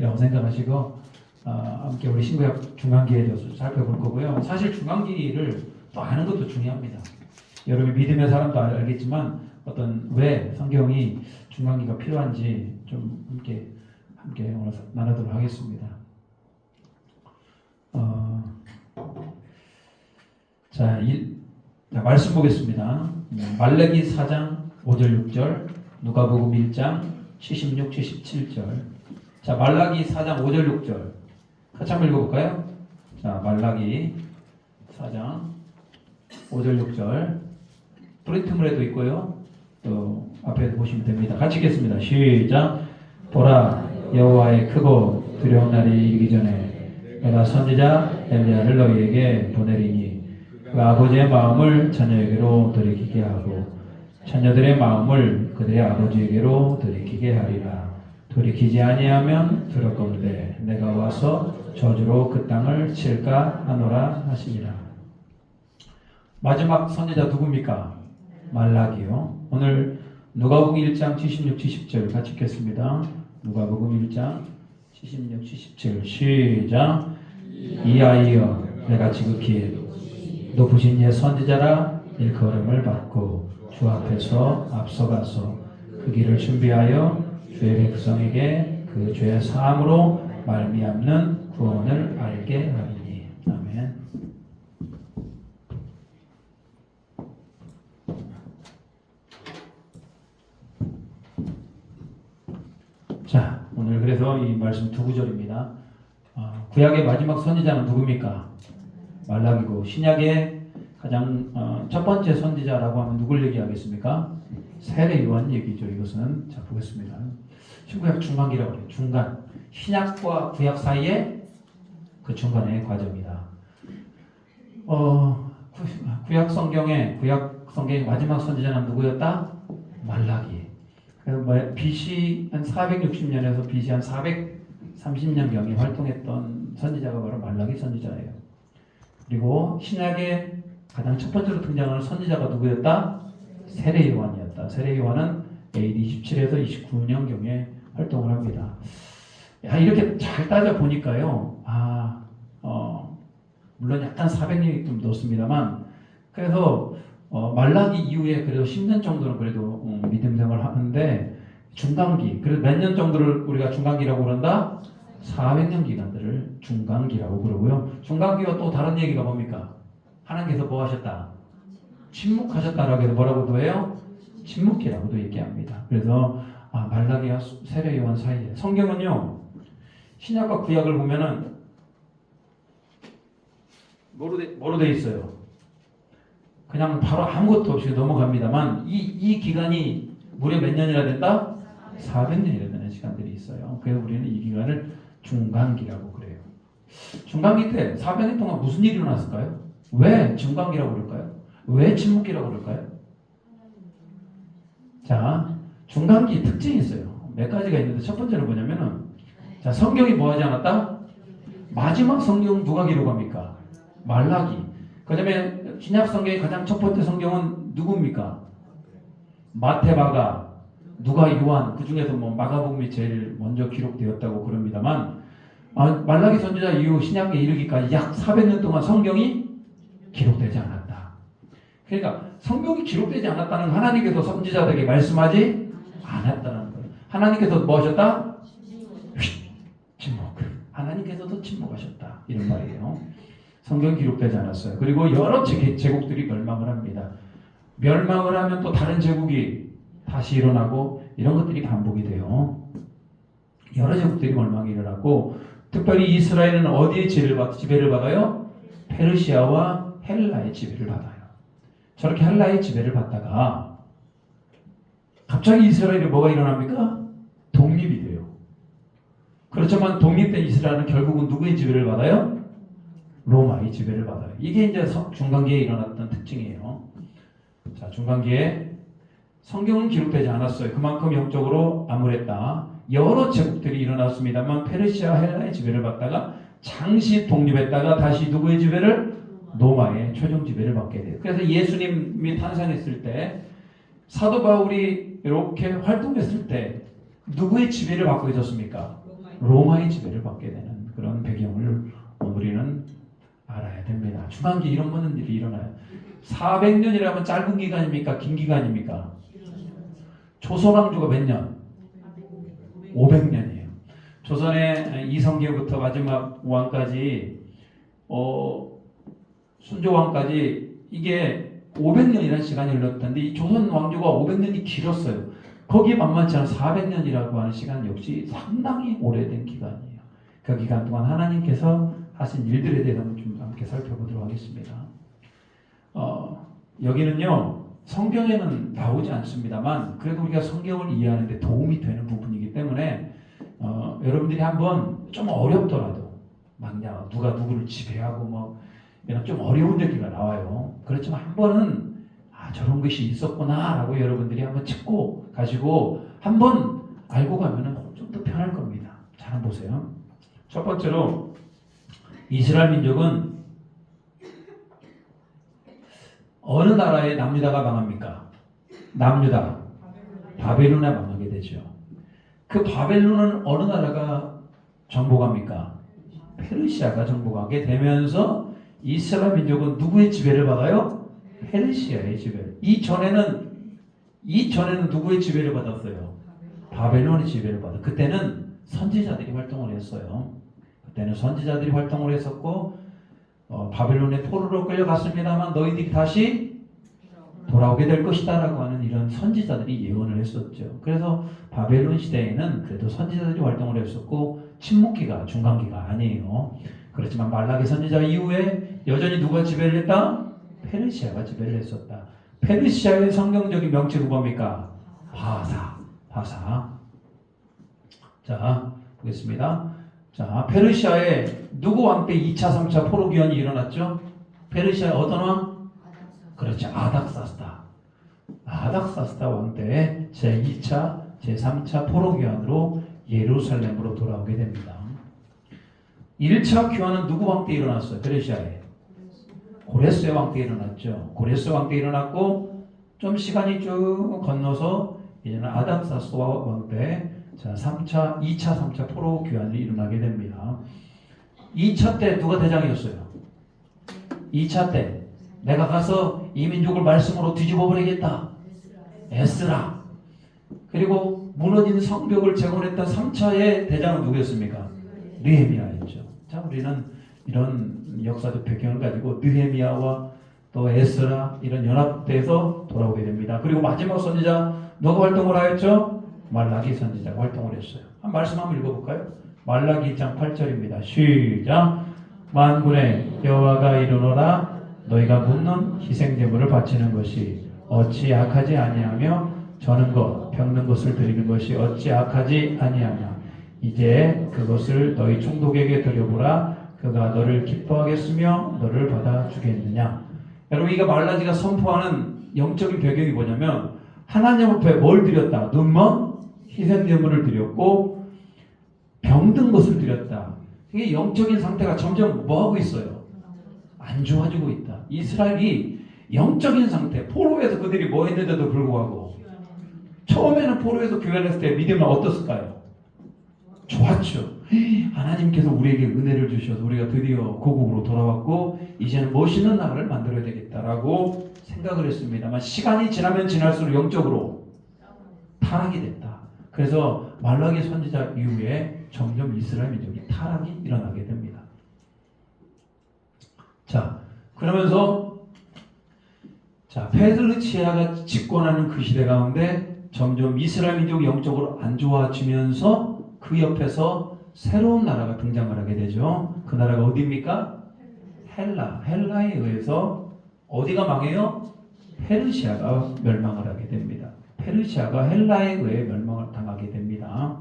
중간기라고 생각하시고 함께 우리 신구약 중간기에 대해서 살펴볼 거고요. 사실 중간기를 또 아는 것도 중요합니다. 여러분이 믿음의 사람도 알겠지만 왜 성경이 중간기가 필요한지 좀 함께 오늘 나누도록 하겠습니다. 자, 말씀 보겠습니다. 말라기 4장 5절 6절, 누가복음 1장 76, 77절. 자, 말라기 4장 5절 6절 같이 한번 읽어볼까요? 자, 말라기 4장 5절 6절 프린트물에도 있고요. 또 앞에 보시면 됩니다. 같이 읽겠습니다. 시작. 보라, 여호와의 크고 두려운 날이 이르기 전에 내가 선지자 엘리야를 너희에게 보내리니 그 아버지의 마음을 자녀에게로 돌이키게 하고 자녀들의 마음을 그들의 아버지에게로 돌이키게 하리라. 돌이키지 아니하면 두렵건대 내가 와서 저주로 그 땅을 칠까 하노라 하시니라. 마지막 선지자 누굽니까? 말라기요. 오늘 누가복음 1장 76, 70절 같이 읽겠습니다. 누가복음 1장 76, 77 시작. 이아이여 내가 지극히 높으신 이의 선지자라 일컬음을 받고 주 앞에서 앞서가서 그 길을 준비하여 주의 백성에게 그 죄의 사함으로 말미암는 구원을 알게 하리니. 아멘. 자, 오늘 그래서 이 말씀 두 구절입니다. 구약의 마지막 선지자는 누굽니까? 말라기고, 신약의 가장 첫 번째 선지자라고 하면 누굴 얘기하겠습니까? 세례 요한 얘기죠. 이것은 자 보겠습니다. 신구약 중간기라고 해요. 중간. 신약과 구약 사이에 그 중간의 과정이다. 구약 성경의 마지막 선지자는 누구였다? 말라기. 그래서 BC 한 460년에서 BC 한 430년경에 활동했던 선지자가 바로 말라기 선지자예요. 그리고 신약의 가장 첫 번째로 등장하는 선지자가 누구였다? 세례 요한이었다. 세례 요한은 AD 27에서 29년경에 활동을 합니다. 이렇게 잘 따져 보니까요. 물론 약간 400년이 좀 넘습니다만, 그래서 말라기 이후에 그래도 10년 정도는 그래도 믿음 생활을 하는데, 중간기, 그래도 몇 년 정도를 우리가 중간기라고 그런다? 400년 기간들을 중간기라고 그러고요. 중간기와 또 다른 얘기가 뭡니까? 하나님께서 뭐 하셨다? 침묵하셨다라고 해서 뭐라고도 해요? 침묵기라고도 얘기합니다. 그래서 말라기와 세례 요한 사이에 성경은요, 신약과 구약을 보면은 뭐로 돼 있어요? 그냥 바로 아무것도 없이 넘어갑니다만 이 기간이 무려 몇 년이나 된다? 400년이나 되는 시간들이 있어요. 그래서 우리는 이 기간을 중간기라고 그래요. 중간기 때 400년 동안 무슨 일이 일어났을까요? 왜 중간기라고 그럴까요? 왜 침묵기라고 그럴까요? 자, 중간기 특징이 있어요. 몇 가지가 있는데 첫 번째는 뭐냐면은, 자, 성경이 뭐 하지 않았다? 마지막 성경 누가 기록합니까? 말라기. 그 다음에 신약 성경의 가장 첫 번째 성경은 누굽니까? 마태마가, 누가, 요한, 그 중에서 마가복음이 제일 먼저 기록되었다고 그럽니다만, 말라기 선지자 이후 신약에 이르기까지 약 400년 동안 성경이 기록되지 않았다. 그러니까 성경이 기록되지 않았다는 건 하나님께서 선지자들에게 말씀하지 않았다는 거예요. 하나님께서 뭐 하셨다? 침묵. 하나님께서도 침묵하셨다. 이런 말이에요. 성경 기록되지 않았어요. 그리고 여러 제국들이 멸망을 합니다. 멸망을 하면 또 다른 제국이 다시 일어나고 이런 것들이 반복이 돼요. 여러 제국들이 멸망이 일어나고, 특별히 이스라엘은 어디에 지배를 받아요? 페르시아와 헬라의 지배를 받아요. 저렇게 헬라의 지배를 받다가 갑자기 이스라엘에 뭐가 일어납니까? 독립이 돼요. 그렇지만 독립된 이스라엘은 결국은 누구의 지배를 받아요? 로마의 지배를 받아요. 이게 이제 중간기에 일어났던 특징이에요. 자, 중간기에 성경은 기록되지 않았어요. 그만큼 영적으로 암울했다. 여러 제국들이 일어났습니다만 페르시아, 헬라의 지배를 받다가 잠시 독립했다가 다시 누구의 지배를? 로마의 최종 지배를 받게 돼요. 그래서 예수님이 탄생했을 때, 사도 바울이 이렇게 활동했을 때 누구의 지배를 받고 있었습니까? 로마의 지배를 받게 되는 그런 배경을 우리는 알아야 됩니다. 중간기 이런 거는 일이 일어나요. 400년이라면 짧은 기간입니까? 긴 기간입니까? 조선왕조가 몇 년? 500년이에요. 조선의 이성계부터 마지막 왕까지 순조왕까지 이게 500년이라는 시간이 흘렀던데 이 조선 왕조가 500년이 길었어요. 거기에 만만치 않은 400년이라고 하는 시간 역시 상당히 오래된 기간이에요. 그 기간 동안 하나님께서 하신 일들에 대해서 좀 함께 살펴보도록 하겠습니다. 여기는요 성경에는 나오지 않습니다만 그래도 우리가 성경을 이해하는 데 도움이 되는 부분이기 때문에 여러분들이 한번 좀 어렵더라도 막냐 누가 누구를 지배하고 뭐 이런 좀 어려운 얘기가 나와요. 그렇지만 한 번은 저런 것이 있었구나 라고 여러분들이 한번 짚고 가지고 한번 알고 가면 좀 더 편할 겁니다. 잘 한번 보세요. 첫 번째로 이스라엘 민족은 어느 나라의 남유다가 망합니까? 남유다 바벨론에 망하게 되죠. 그 바벨론은 어느 나라가 정복합니까? 페르시아가 정복하게 되면서 이스라엘 민족은 누구의 지배를 받아요? 페르시아의 지배를. 이전에는 누구의 지배를 받았어요? 바벨론의 지배를 받아. 그때는 선지자들이 활동을 했어요. 그때는 선지자들이 활동을 했었고 바벨론의 포로로 끌려갔습니다만 너희들이 다시 돌아오게 될 것이다 라고 하는 이런 선지자들이 예언을 했었죠. 그래서 바벨론 시대에는 그래도 선지자들이 활동을 했었고 침묵기가 중간기가 아니에요. 그렇지만 말라기 선지자 이후에 여전히 누가 지배를 했다? 페르시아가 지배를 했었다. 페르시아의 성경적인 명칭은 뭡니까? 바사. 자, 보겠습니다. 자, 페르시아에 누구 왕 때 2차, 3차 포로기환이 일어났죠? 페르시아의 어떤 왕? 그렇죠. 아닥사스다 왕 때 제2차, 제3차 포로기환으로 예루살렘으로 돌아오게 됩니다. 1차 귀환은 누구 왕 때 일어났어요? 페르시아에. 고레스의 왕 때 일어났죠. 고레스 왕 때 일어났고 좀 시간이 쭉 건너서 이제는 아닥사스다 왕 때 2차, 3차 포로 귀환이 일어나게 됩니다. 2차 때 누가 대장이었어요? 2차 때 내가 가서 이 민족을 말씀으로 뒤집어 버리겠다. 에스라. 그리고 무너진 성벽을 재건했던 3차의 대장은 누구였습니까? 느헤미야였죠. 자, 우리는 이런 역사적 배경을 가지고 느헤미야와 또 에스라 이런 연합돼서 돌아오게 됩니다. 그리고 마지막 선지자 누가 활동을 하였죠? 말라기 선지자가 활동을 했어요. 한 말씀 한번 읽어볼까요? 말라기 1장 8절입니다. 시작. 만군의 여호와가 이르노라 너희가 묻는 희생제물을 바치는 것이 어찌 악하지 아니하며 저는 것 병든 것을 드리는 것이 어찌 악하지 아니하냐 이제 그것을 너희 총독에게 드려보라 그가 너를 기뻐하겠으며 너를 받아주겠느냐. 여러분 이거 말라기가 선포하는 영적인 배경이 뭐냐면 하나님 앞에 뭘 드렸다? 눈먼 희생제물을 드렸고 병든 것을 드렸다. 이게 영적인 상태가 점점 뭐하고 있어요? 안 좋아지고 있다. 이스라엘이 영적인 상태, 포로에서 그들이 뭐 했는데도 불구하고 처음에는 포로에서 교회했을 때 믿음은 어떻을까요? 좋았죠. 하나님께서 우리에게 은혜를 주셔서 우리가 드디어 고국으로 돌아왔고 이제는 멋있는 나라를 만들어야 되겠다라고 생각을 했습니다만 시간이 지나면 지날수록 영적으로 타락이 됐다. 그래서 말라기 선지자 이후에 점점 이스라엘 민족이 타락이 일어나게 됩니다. 자, 그러면서 페르시아가 집권하는 그 시대 가운데 점점 이스라엘 민족이 영적으로 안 좋아지면서 그 옆에서 새로운 나라가 등장을 하게 되죠. 그 나라가 어디입니까? 헬라에 의해서 어디가 망해요? 페르시아가 멸망을 하게 됩니다. 페르시아가 헬라에 의해 멸망을 당하게 됩니다.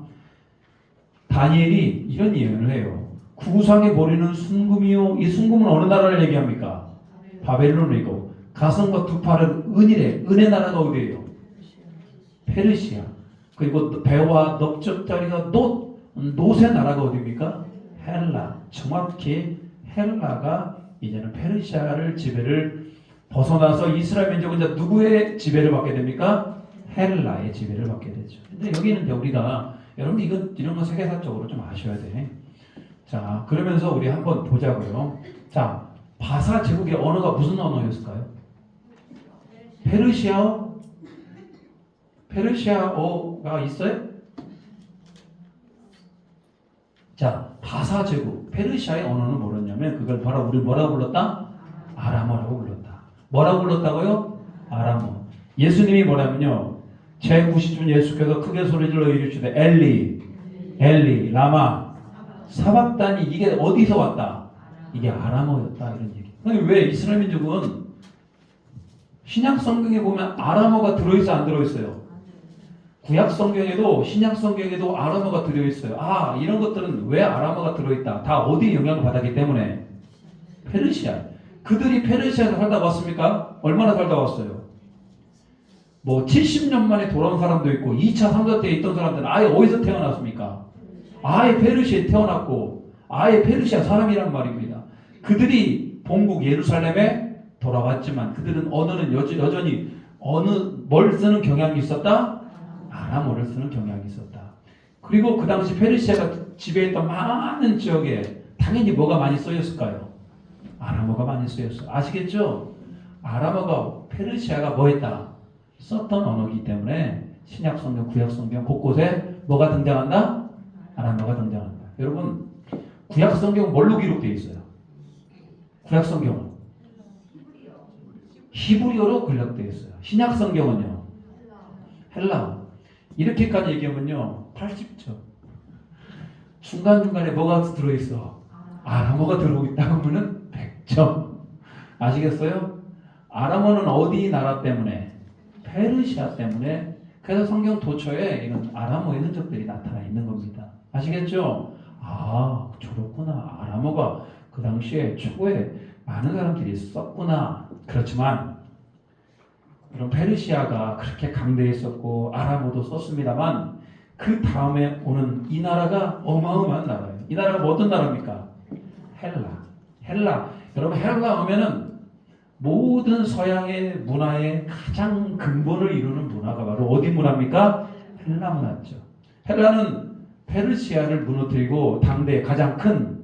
다니엘이 이런 예언을 해요. 구상에 버리는 순금이요. 이 순금은 어느 나라를 얘기합니까? 바벨론이고 가슴과 두 팔은 은의 나라가 어디예요? 페르시아. 그리고 배와 넓적다리가 놋의 나라가 어디입니까? 헬라. 정확히 헬라가 이제는 페르시아를 지배를 벗어나서 이스라엘 민족은 이제 누구의 지배를 받게 됩니까? 헬라의 지배를 받게 되죠. 근데 여기는 우리가 여러분 이런 거 세계사적으로 좀 아셔야 돼. 자, 그러면서 우리 한번 보자고요. 자, 바사 제국의 언어가 무슨 언어였을까요? 페르시아어? 페르시아어가 있어요? 자, 바사 제국, 페르시아의 언어는 뭐였냐면 그걸 바로 우리 뭐라고 불렀다? 아람어라고 불렀다. 뭐라고 불렀다고요? 아람어. 예수님이 뭐라면요. 제90분 예수께서 크게 소리질러 이르시되 엘리, 엘리, 라마, 사박단이 이게 어디서 왔다? 이게 아람어였다 이런 얘기. 근데 왜 이스라엘 민족은 신약 성경에 보면 아람어가 들어있어 안 들어있어요? 구약 성경에도 신약 성경에도 아람어가 들어있어요. 아, 이런 것들은 왜 아람어가 들어있다? 다 어디 영향을 받았기 때문에? 페르시아. 그들이 페르시아에서 살다 왔습니까? 얼마나 살다 왔어요? 뭐 70년 만에 돌아온 사람도 있고 2차, 3차 때에 있던 사람들은 아예 어디서 태어났습니까? 아예 페르시아에 태어났고 아예 페르시아 사람이란 말입니다. 그들이 본국 예루살렘에 돌아왔지만 그들은 언어는 여전히 뭘 쓰는 경향이 있었다? 아람어를 쓰는 경향이 있었다. 그리고 그 당시 페르시아가 지배했던 많은 지역에 당연히 뭐가 많이 쓰였을까요? 아람어가 많이 쓰였어요. 아시겠죠? 아람어가 페르시아가 뭐했다? 썼던 언어이기 때문에 신약 성경, 구약 성경 곳곳에 뭐가 등장한다? 아람어가 등장한다. 여러분, 구약 성경은 뭘로 기록되어 있어요? 구약 성경은 히브리어로 기록되어 있어요. 신약 성경은요? 헬라어. 이렇게까지 얘기하면요 80점. 중간중간에 뭐가 들어있어? 아람어가 들어있다고 하면은 100점. 아시겠어요? 아람어는 어디 나라 때문에? 페르시아 때문에. 그래서 성경 도처에 이런 아람어의 흔적들이 나타나 있는 겁니다. 아시겠죠? 아, 저렇구나. 아람어가 그 당시에 초에 많은 사람들이 썼구나. 그렇지만 그럼 페르시아가 그렇게 강대했었고 아람어도 썼습니다만 그 다음에 오는 이 나라가 어마어마한 나라예요. 이 나라가 어떤 나라입니까? 헬라. 여러분 헬라 오면은 모든 서양의 문화의 가장 근본을 이루는 문화가 바로 어디 문화입니까? 헬라 문화죠. 헬라는 페르시아를 무너뜨리고 당대의 가장 큰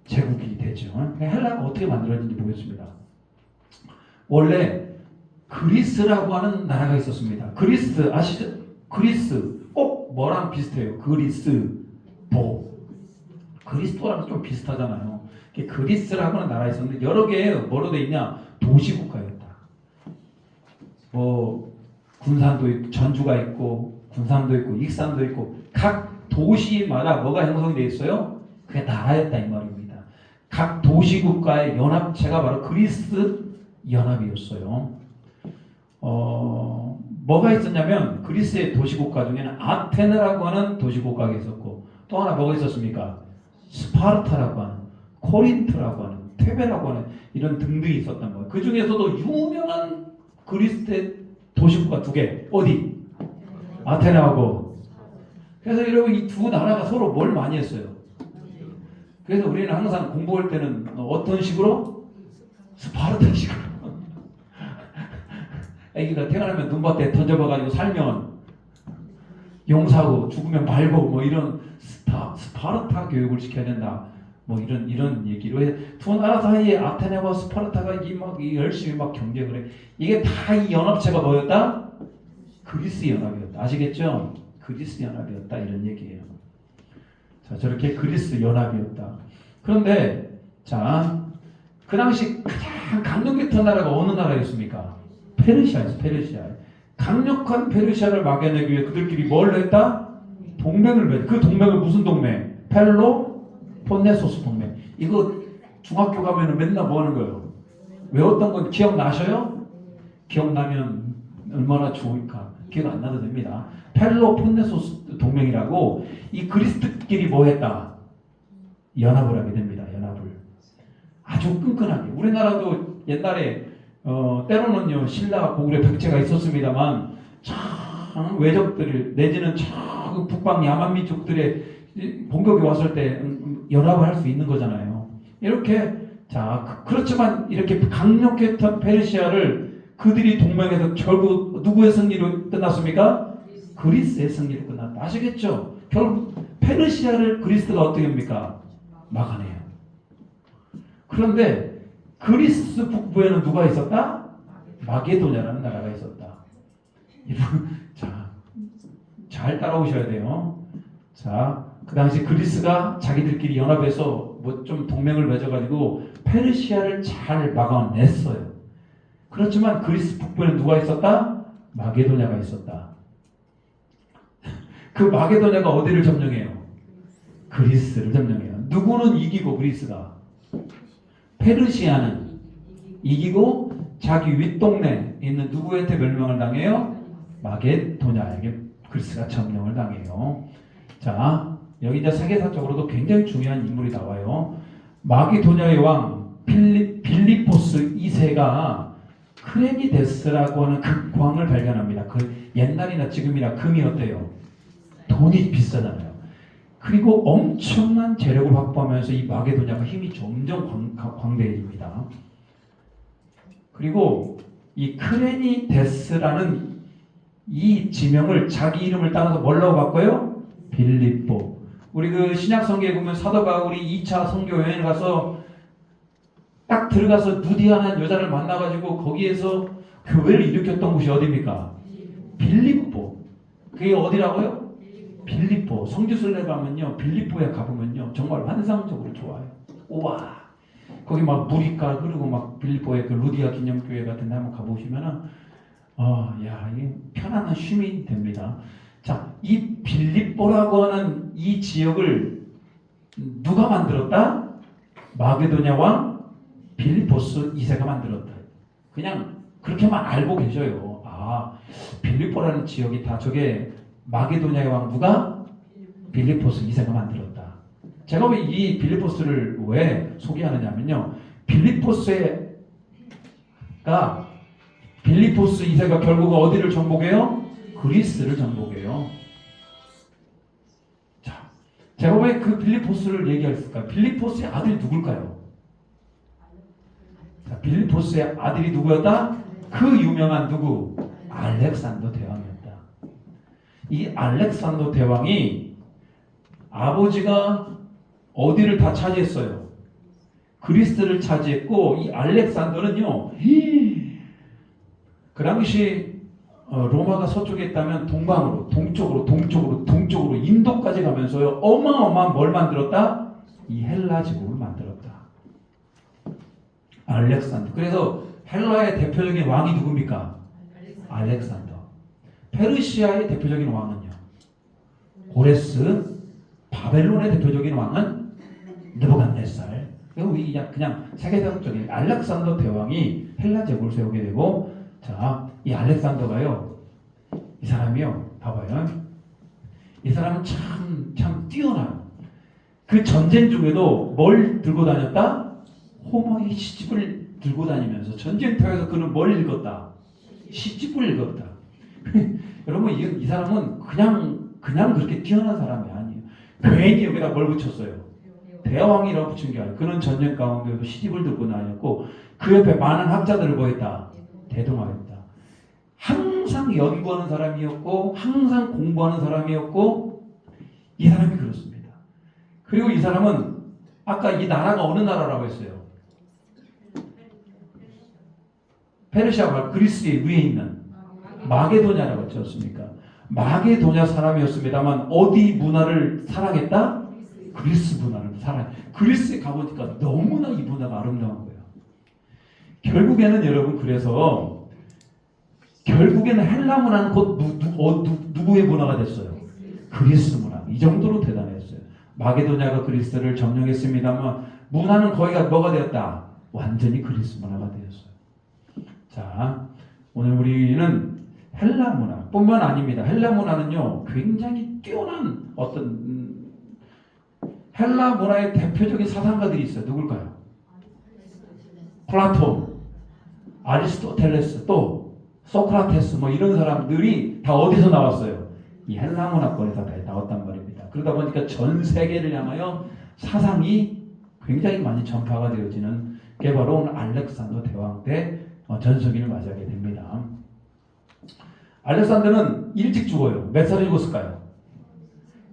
제국이 되죠. 헬라가 어떻게 만들어진지 보겠습니다. 원래 그리스라고 하는 나라가 있었습니다. 그리스 아시죠? 그리스 꼭 뭐랑 비슷해요? 그리스도랑 좀 비슷하잖아요. 그리스라고 하는 나라가 있었는데 여러 개의 뭐로 돼 있냐? 도시국가였다. 뭐 군산도 있고 전주가 있고 군산도 있고 익산도 있고 각 도시마다 뭐가 형성이 돼 있어요? 그게 나라였다 이 말입니다. 각 도시국가의 연합체가 바로 그리스 연합이었어요. 뭐가 있었냐면 그리스의 도시국가 중에는 아테네라고 하는 도시국가가 있었고 또 하나 뭐가 있었습니까? 스파르타라고 하는, 코린트라고 하는, 테베라고 하는 이런 등등이 있었던 거예요. 그 중에서도 유명한 그리스의 도시국가 두 개. 어디? 아테네하고. 그래서 여러분 이 두 나라가 서로 뭘 많이 했어요? 그래서 우리는 항상 공부할 때는 어떤 식으로? 스파르타식으로. 애기가 태어나면 눈밭에 던져봐가지고 살면 용사고 죽으면 말고 뭐 이런 스파르타 교육을 시켜야 된다. 뭐 이런 얘기로 해. 두 나라 사이에 아테네와 스파르타가 열심히 막 경쟁을 해. 이게 다 이 연합체가 뭐였다? 그리스 연합이었다. 아시겠죠? 그리스 연합이었다 이런 얘기예요. 자, 저렇게 그리스 연합이었다. 그런데 자, 그 당시 가장 강력했던 나라가 어느 나라였습니까? 페르시아였어요. 페르시아. 강력한 페르시아를 막아내기 위해 그들끼리 뭘 했다? 동맹을 맺. 그 동맹을 무슨 동맹? 펠로폰네소스 동맹. 이거 중학교 가면은 맨날 뭐 하는 거예요? 외웠던 건 기억나셔요? 기억나면 얼마나 좋을까? 기억 안 나도 됩니다. 펠로폰네소스 동맹이라고 이 그리스도끼리 뭐 했다? 연합을 하게 됩니다. 연합을. 아주 끈끈하게. 우리나라도 옛날에 때로는요 신라 고구려 백제가 있었습니다만 참 외적들 내지는 참 북방 야만 민족들의 공격이 왔을 때 연합을 할 수 있는 거잖아요. 이렇게 자 그렇지만 이렇게 강력했던 페르시아를 그들이 동맹해서 결국 누구의 승리로 끝났습니까? 그리스의 승리로 끝났다. 아시겠죠? 결국 페르시아를 그리스가 어떻게 합니까? 막아내요. 그런데 그리스 북부에는 누가 있었다? 마게도냐라는 나라가 있었다. 자, 잘 따라오셔야 돼요. 자, 그 당시 그리스가 자기들끼리 연합해서 뭐 좀 동맹을 맺어가지고 페르시아를 잘 막아냈어요. 그렇지만 그리스 북부에는 누가 있었다? 마게도냐가 있었다. 그 마게도냐가 어디를 점령해요? 그리스를 점령해요. 누구는 이기고 그리스가? 페르시아는 이기고 자기 윗동네에 있는 누구한테 멸망을 당해요? 마게도냐에게 그리스가 점령을 당해요. 자, 여기 이제 세계사적으로도 굉장히 중요한 인물이 나와요. 마게도냐의 왕 빌리포스 2세가 크레니데스라고 하는 금광을 발견합니다. 그 옛날이나 지금이나 금이 어때요? 돈이 비싸잖아요. 그리고 엄청난 재력을 확보하면서 이 마게도냐가 힘이 점점 광대해집니다. 그리고 이 크레니데스라는 이 지명을 자기 이름을 따라서 뭐라고 바꿔요? 빌립보. 우리 그 신약 성경에 보면 사도 바울이 2차 선교 여행을 가서 딱 들어가서 누디아라는 여자를 만나가지고 거기에서 교회를 일으켰던 곳이 어디입니까? 빌립보. 그게 어디라고요? 빌립보. 성지순례 가면요, 빌립보에 가보면요 정말 환상적으로 좋아요. 우와, 거기 막 물이가 흐르고 막 빌립보의 그 루디아 기념교회 같은 데 한번 가보시면은 야, 이게 편안한 쉼이 됩니다. 자, 이 빌립보라고 하는 이 지역을 누가 만들었다? 마게도냐 왕 빌리포스 2세가 만들었다. 그냥 그렇게만 알고 계셔요. 빌립보라는 지역이 다 저게 마게도냐의 왕 누가? 빌리포스 2세가 만들었다. 제가 왜 이 빌리포스를 왜 소개하느냐면요, 빌리포스 2세가 결국 어디를 정복해요? 그리스를 정복해요. 자, 제가 왜 그 빌리포스를 얘기했을까요? 빌리포스의 아들이 누굴까요? 자, 빌리포스의 아들이 누구였다? 그 유명한 누구? 알렉산더 대왕이었다. 이 알렉산더 대왕이 아버지가 어디를 다 차지했어요? 그리스를 차지했고, 이 알렉산더는요, 그 당시 로마가 서쪽에 있다면 동방으로, 동쪽으로 인도까지 가면서요 어마어마한 뭘 만들었다? 이 헬라 제국을 만들었다. 알렉산더. 그래서 헬라의 대표적인 왕이 누굽니까? 알렉산더. 페르시아의 대표적인 왕은요 고레스. 바벨론의 대표적인 왕은 느부갓네살. 그냥 세계적인 알렉산더 대왕이 헬라 제국을 세우게 되고, 자, 이 알렉산더가요, 이 사람이요, 봐봐요. 이 사람은 참 뛰어나요. 그 전쟁 중에도 뭘 들고 다녔다? 호모의 시집을 들고 다니면서 전쟁터에서 그는 뭘 읽었다? 시집을 읽었다. 여러분, 이 사람은 그냥 그렇게 뛰어난 사람이 아니에요. 괜히 여기다 뭘 붙였어요? 대왕이라고 붙인 게 아니에요. 그는 전쟁 가운데도 시집을 들고 다녔고, 그 옆에 많은 학자들을 보였다. 대동하였다. 항상 연구하는 사람이었고, 항상 공부하는 사람이었고, 이 사람이 그렇습니다. 그리고 이 사람은 아까 이 나라가 어느 나라라고 했어요? 페르시아가 그리스의 위에 있는 마게도냐라고 했지 않습니까? 마게도냐 사람이었습니다만 어디 문화를 사랑했다? 그리스 문화를 사랑. 그리스에 가보니까 너무나 이 문화가 아름다운 거예요. 결국에는 여러분, 그래서 결국에는 헬라 문화는 곧 누구의 문화가 됐어요? 그리스 문화. 이 정도로 대단했어요. 마게도냐가 그리스를 점령했습니다만 문화는 거기가 뭐가 되었다? 완전히 그리스 문화가 되었어요. 자, 오늘 우리는 헬라 문화뿐만 아닙니다. 헬라 문화는요 굉장히 뛰어난 어떤 헬라 문화의 대표적인 사상가들이 있어요. 누굴까요? 플라톤, 아리스토텔레스, 또 소크라테스, 뭐 이런 사람들이 다 어디서 나왔어요? 이 헬라 문화권에서 나왔단 말입니다. 그러다 보니까 전 세계를 향하여 사상이 굉장히 많이 전파가 되어지는 게 바로 오늘 알렉산더 대왕 때 전성기를 맞이하게 됩니다. 알렉산더는 일찍 죽어요. 몇 살에 죽었을까요?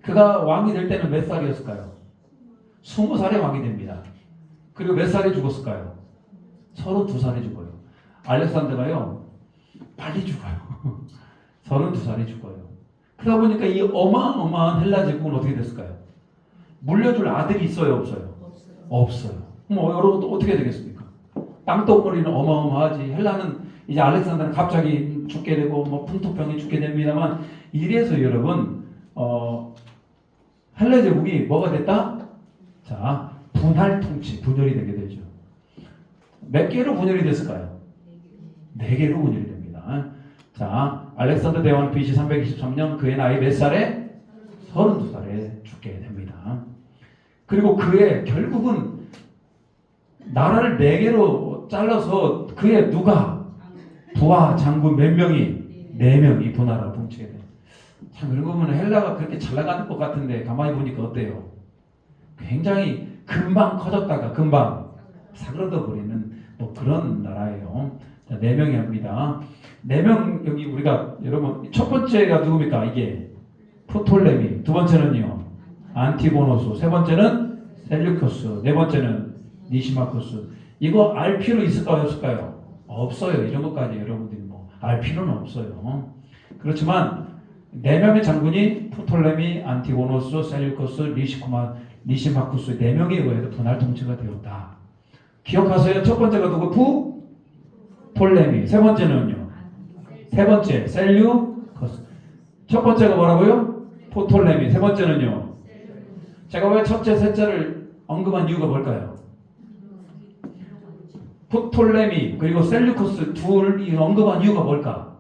그가 왕이 될 때는 몇 살이었을까요? 20살에 왕이 됩니다. 그리고 몇 살에 죽었을까요? 32살에 죽어요. 알렉산더가요, 빨리 죽어요. 32살에 죽어요. 그러다 보니까 이 어마어마한 헬라 제국은 어떻게 됐을까요? 물려줄 아들이 있어요, 없어요? 없어요. 뭐 여러분 어떻게 되겠습니까? 땅덩어리는 어마어마하지. 헬라는 이제 알렉산더는 갑자기 죽게 되고 뭐 풍토병이 죽게 됩니다만, 이래서 여러분 헬라 제국이 뭐가 됐다? 자, 분할 통치, 분열이 되게 되죠. 몇 개로 분열이 됐을까요? 4개로 분열이 됩니다. 자, 알렉산더 대왕은 BC 323년 그의 나이 몇 살에? 32살에 죽게 됩니다. 그리고 그의 결국은 나라를 4개로 잘라서 그의 누가 부하 장군 몇 명이? 4명이 분하라고 통치게 돼요. 참 그런 거 보면 헬라가 그렇게 잘 나가는 것 같은데 가만히 보니까 어때요? 굉장히 금방 커졌다가 금방 사그러져 버리는 뭐 그런 나라예요. 자, 4명이 합니다. 4명 여기 우리가 여러분 첫 번째가 누굽니까? 이게 프톨레미. 두 번째는요 안티고노스. 세 번째는 셀류커스. 네 번째는 니시마코스. 이거 알 필요 있을까요? 없을까요? 없어요. 이런 것까지 여러분들이 뭐 알 필요는 없어요. 그렇지만 4명의 장군이 프톨레미, 안티고노스, 셀류커스, 니시마쿠스 4명에 의해서 분할 통치가 되었다. 기억하세요. 첫 번째가 누구? 톨레미. 세 번째는요? 세 번째 셀류커스. 첫 번째가 뭐라고요? 포톨레미. 세 번째는요? 제가 왜 첫째, 셋째를 언급한 이유가 뭘까요? 포톨레미 그리고 셀류커스 둘이 언급한 이유가 뭘까?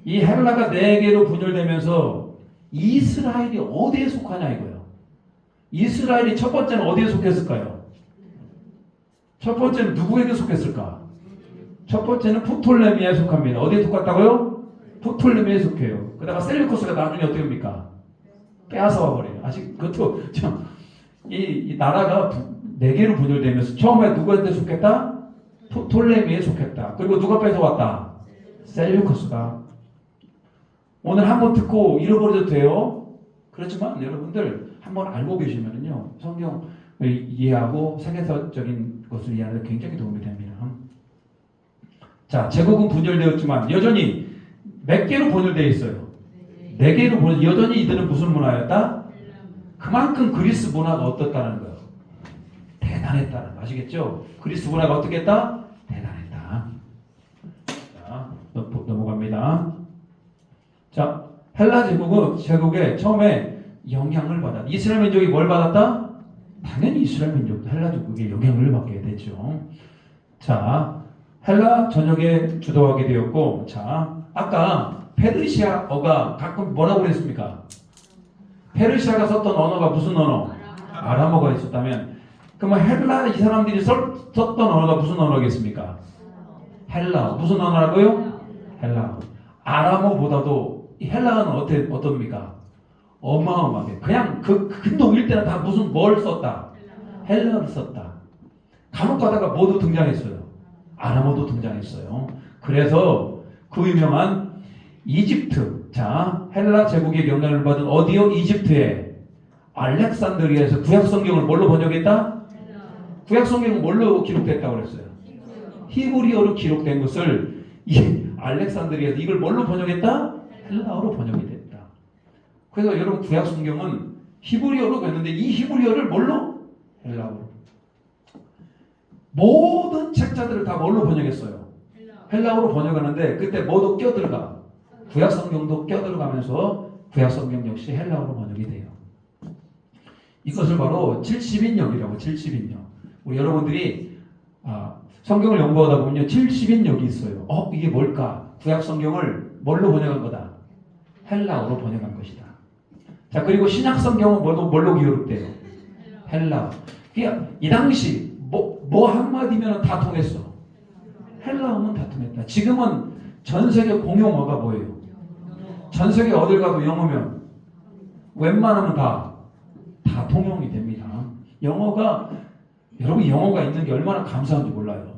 이 헬라가 4개로 분열되면서 이스라엘이 어디에 속하냐 이거예요. 이스라엘이 첫 번째는 어디에 속했을까요? 첫 번째는 누구에게 속했을까? 첫 번째는 프톨레미에 속합니다. 어디에 속았다고요? 프톨레미에 속해요. 그러다가 셀류커스가 나중에 어떻게 합니까? 빼앗아 버려요. 아직 그것도 이 나라가 4개로 분열되면서 처음에 누구한테 속했다? 프톨레미에 속했다. 그리고 누가 뺏어왔다? 셀류커스가. 오늘 한번 듣고 잃어버려도 돼요. 그렇지만 여러분들 한번 알고 계시면은요 성경을 이해하고 세계사적인 것을 이해하는 데 굉장히 도움이 됩니다. 자, 제국은 분열되었지만 여전히 몇 개로 분열되어 있어요? 4개로 분열. 여전히 이들은 무슨 문화였다? 그만큼 그리스 문화가 어떻다는 거예요? 대단했다는 거 아시겠죠? 그리스 문화가 어떻게 했다? 대단했다. 자, 넘어갑니다. 자, 헬라 제국에 처음에 영향을 받아. 이스라엘 민족이 뭘 받았다? 당연히 이스라엘 민족도 헬라 제국에 영향을 받게 되죠. 자, 헬라 전역에 주도하게 되었고, 자, 아까 페르시아어가 가끔 뭐라고 그랬습니까? 페르시아가 썼던 언어가 무슨 언어? 아람어가 있었다면, 그러면 헬라 이 사람들이 썼던 언어가 무슨 언어겠습니까? 헬라어. 무슨 언어라고요? 헬라어. 아람어보다도 헬라어는 어떻습니까? 어마어마하게. 그냥 큰 동일 때는 다 뭘 썼다? 헬라어를 썼다. 간혹 가다가 뭐도 등장했어요? 아람어도 등장했어요. 그래서 그 유명한 이집트. 자, 헬라 제국의 영향을 받은 어디요? 이집트에 알렉산드리아에서 구약성경을 뭘로 번역했다? 구약성경은 뭘로 기록됐다고 그랬어요? 히브리어로 기록된 것을 이 알렉산드리아에서 이걸 뭘로 번역했다? 헬라어로 번역이 됐다. 그래서 여러분 구약성경은 히브리어로 됐는데 이 히브리어를 뭘로? 헬라어로. 모든 책자들을 다 뭘로 번역했어요? 헬라어로 번역하는데 그때 뭐도 껴들어가. 구약성경도 껴들어가면서 구약성경 역시 헬라어로 번역이 돼요. 이것을 바로 70인역이라고. 70인역. 우리 여러분들이 성경을 연구하다 보면 70인역이 있어요. 이게 뭘까? 구약성경을 뭘로 번역한 거다? 헬라어로 번역한 것이다. 자, 그리고 신약성경은 뭘로 기록돼요? 헬라어. 그러니까 이 당시 뭐 한마디면 다 통했어. 헬라어는 다 통했다. 지금은 전 세계 공용어가 뭐예요? 전 세계 어딜 가도 영어면 웬만하면 다 통용이 됩니다. 여러분 영어가 있는 게 얼마나 감사한지 몰라요.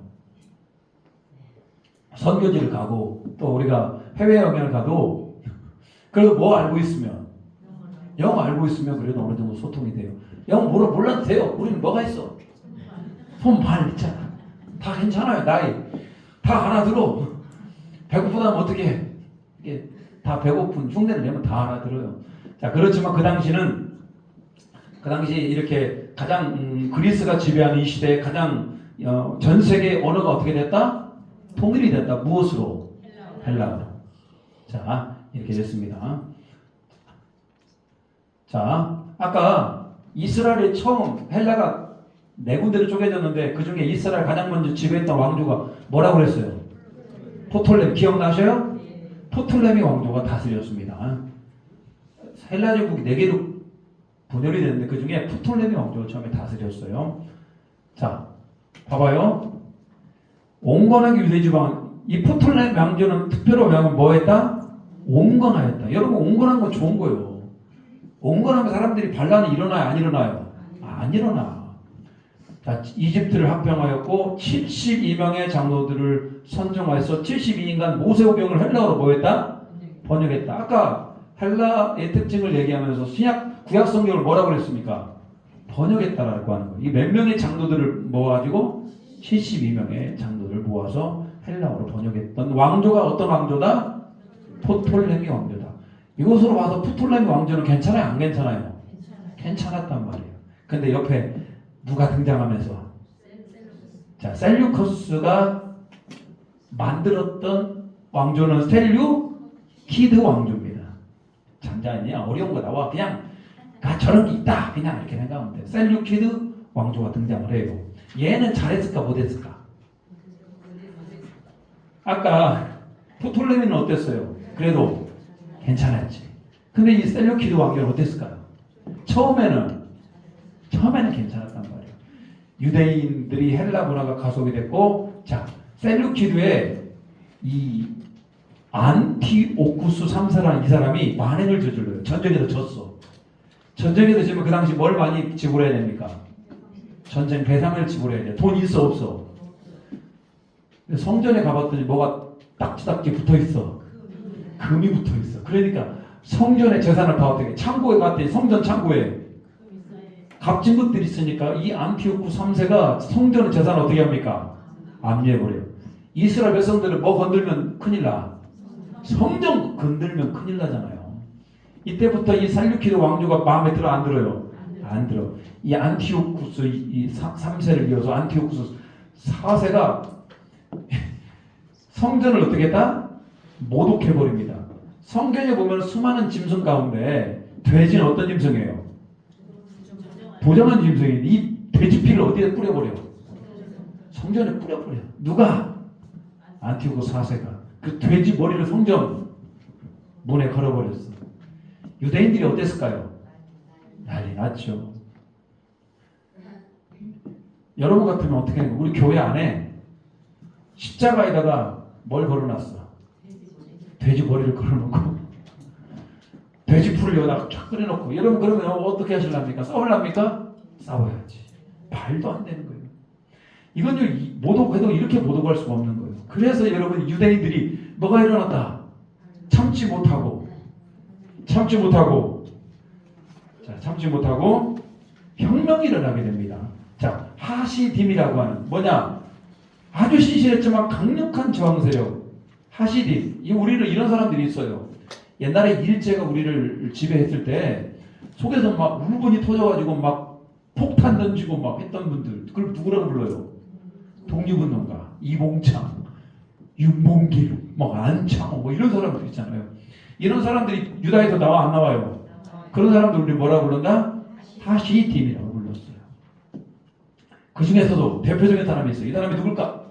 선교지를 가고 또 우리가 해외여행을 가도 그래도 뭐 알고 있으면 영어 알고 있으면 그래도 어느 정도 소통이 돼요. 영어 몰라도 돼요. 우리는 뭐가 있어? 손, 발 있잖아. 다 괜찮아요. 나이 다 알아들어. 배고프다면 어떻게 해? 이게 다 배고픈 흉내를 내면 다 알아들어요. 자, 그렇지만 그 당시 이렇게 가장 그리스가 지배하는 이 시대에 가장 전 세계 언어가 어떻게 됐다? 통일이 됐다. 무엇으로? 헬라어로. 자, 이렇게 됐습니다. 자, 아까 이스라엘이 처음 헬라가 네 군데로 쪼개졌는데 그 중에 이스라엘 가장 먼저 지배했던 왕조가 뭐라고 그랬어요? 포톨렘 기억나셔요? 포톨레미 왕조가 다스렸습니다. 헬라 제국이 네 개로 분열이 됐는데 그 중에 포톨레미 왕조가 처음에 다스렸어요. 자, 봐봐요. 온건하게 유대지방 이 포톨레미 왕조는 특별히 뭐 했다? 온건하였다. 여러분 온건한 건 좋은 거예요. 온건하면 사람들이 반란이 일어나요? 안 일어나요? 안 일어나. 자, 이집트를 합병하였고 72명의 장로들을 선정하여서 72인간 모세오경을 헬라어로 뭐 했다? 번역했다. 아까 헬라의 특징을 얘기하면서 구약 성경을 뭐라고 그랬습니까? 번역했다라고 하는 거예요. 이 몇 명의 장로들을 모아가지고 72명의 장로들을 모아서 헬라어로 번역했던 왕조가 어떤 왕조다? 포톨레미 왕조다. 이것으로 봐서 포톨레미 왕조는 괜찮아요? 안 괜찮아요? 괜찮았단 말이에요. 근데 옆에 누가 등장하면서 자, 셀류커스가 만들었던 왕조는 셀류키드 왕조입니다. 잠자냐 어려운 거 나와 그냥 저런 게 있다 그냥 이렇게 생각하면 돼. 셀류키드 왕조가 등장을 해요. 얘는 잘했을까 못했을까? 아까 포톨레미는 어땠어요? 그래도 괜찮았지. 근데 이 셀류키드 왕조는 어땠을까요? 처음에는 괜찮았단 말이에요. 유대인들이 헬라 문화가 가속이 됐고, 자, 셀류키드의 이 안티오쿠스 3세라는 이 사람이 만행을 저질러요. 전쟁에서 졌어. 전쟁에서 지면 그 당시 뭘 많이 지불해야 됩니까? 전쟁 배상을 지불해야 돼. 돈 있어 없어? 성전에 가봤더니 뭐가 딱지딱지 붙어있어. 금이 붙어있어. 그러니까 성전의 재산을 다 어떻게 창고에 갔더니 성전 창고에 값진 것들이 있으니까 이 안티오쿠스 3세가 성전의 재산을 어떻게 합니까? 압류해버려요. 이스라엘 백성들은 뭐 건들면 큰일 나. 성전 건들면 큰일 나잖아요. 이때부터 이 셀류키드 왕조가 마음에 들어 안 들어요? 안 들어. 이 안티오쿠스 이 3세를 이어서 안티오쿠스 4세가 성전을 어떻게 했다? 모독해버립니다. 성경에 보면 수많은 짐승 가운데 돼지는 어떤 짐승이에요? 부정한 짐승인데 이 돼지 피를 어디에 뿌려버려? 성전에 뿌려버려. 누가? 안티오쿠스 4세가 그 돼지 머리를 성전 문에 걸어버렸어. 유대인들이 어땠을까요? 난리 났죠. 여러분 같으면 어떻게 해요? 우리 교회 안에 십자가에다가 뭘 걸어놨어? 돼지 머리를 걸어놓고 돼지 풀을 여기다가 쫙 끓여놓고 여러분 그러면 어떻게 하실랍니까? 싸울랍니까? 싸워야지. 말도 안 되는 거예요. 이건요 모독해도 이렇게 모독할 수가 없는 거예요. 그래서 여러분 유대인들이 뭐가 일어났다? 참지 못하고 혁명이 일어나게 됩니다. 자, 하시딤이라고 하는 뭐냐? 아주 신실했지만 강력한 저항 세력 하시딤. 우리는 이런 사람들이 있어요. 옛날에 일제가 우리를 지배했을 때 속에서 막 울분이 터져가지고 막 폭탄 던지고 막 했던 분들. 그걸 누구라고 불러요? 독립운동가 이봉창, 윤봉길, 막 안창호 뭐 이런 사람들 있잖아요. 이런 사람들이 유다에서 나와 안 나와요? 그런 사람들 우리 뭐라고 부른다? 하시딤이라고 불렀어요. 그 중에서도 대표적인 사람이 있어요. 이 사람이 누굴까?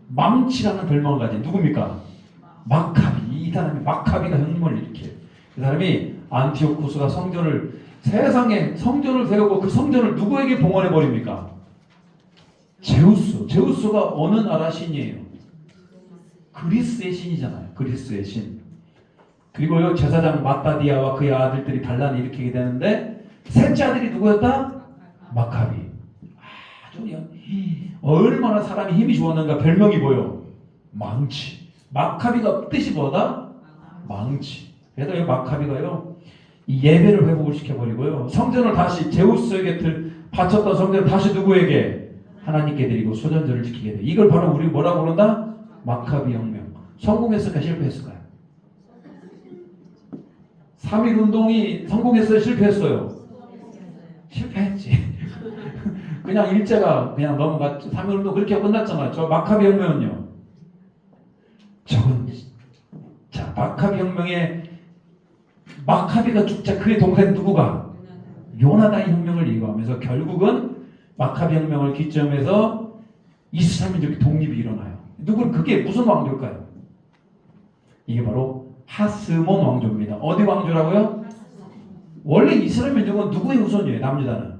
망치라는 별명을 가진 누굽니까? 마카비. 이 사람이 마카비가 혁명을 일으켜요. 이 사람이 안티오쿠스가 세상에 성전을 세우고 그 성전을 누구에게 봉헌해 버립니까? 제우스. 제우스가 어느 나라 신이에요? 그리스의 신이잖아요. 그리스의 신. 그리고요 제사장 마따디아와 그의 아들들이 반란을 일으키게 되는데 셋째 아들이 누구였다? 마카비. 아주 얼마나 사람이 힘이 좋았는가. 별명이 뭐요? 망치. 마카비가 뜻이 뭐다? 망치. 그래서 이 마카비가요, 이 예배를 회복을 시켜버리고요, 성전을 다시 제우스에게 바쳤던 성전을 다시 누구에게? 하나님께 드리고 수전제를 지키게 돼. 이걸 바로 우리 뭐라고 그런다? 마카비 혁명. 성공했을까 실패했을까요? 3.1 운동이 성공했어요 실패했어요? 실패했지. 그냥 일제가 그냥 넘어갔죠. 3.1 운동 그렇게 끝났잖아요. 저 마카비 혁명은요. 저건 자, 마카비 혁명에 마카비가 죽자 그의 동생 누구가? 요나단이 혁명을 이루어가면서 결국은 마카비 혁명을 기점해서 이스라엘 민족의 독립이 일어나요. 그게 무슨 왕조일까요? 이게 바로 하스몬 왕조입니다. 어디 왕조라고요? 원래 이스라엘 민족은 누구의 후손이에요? 남유다는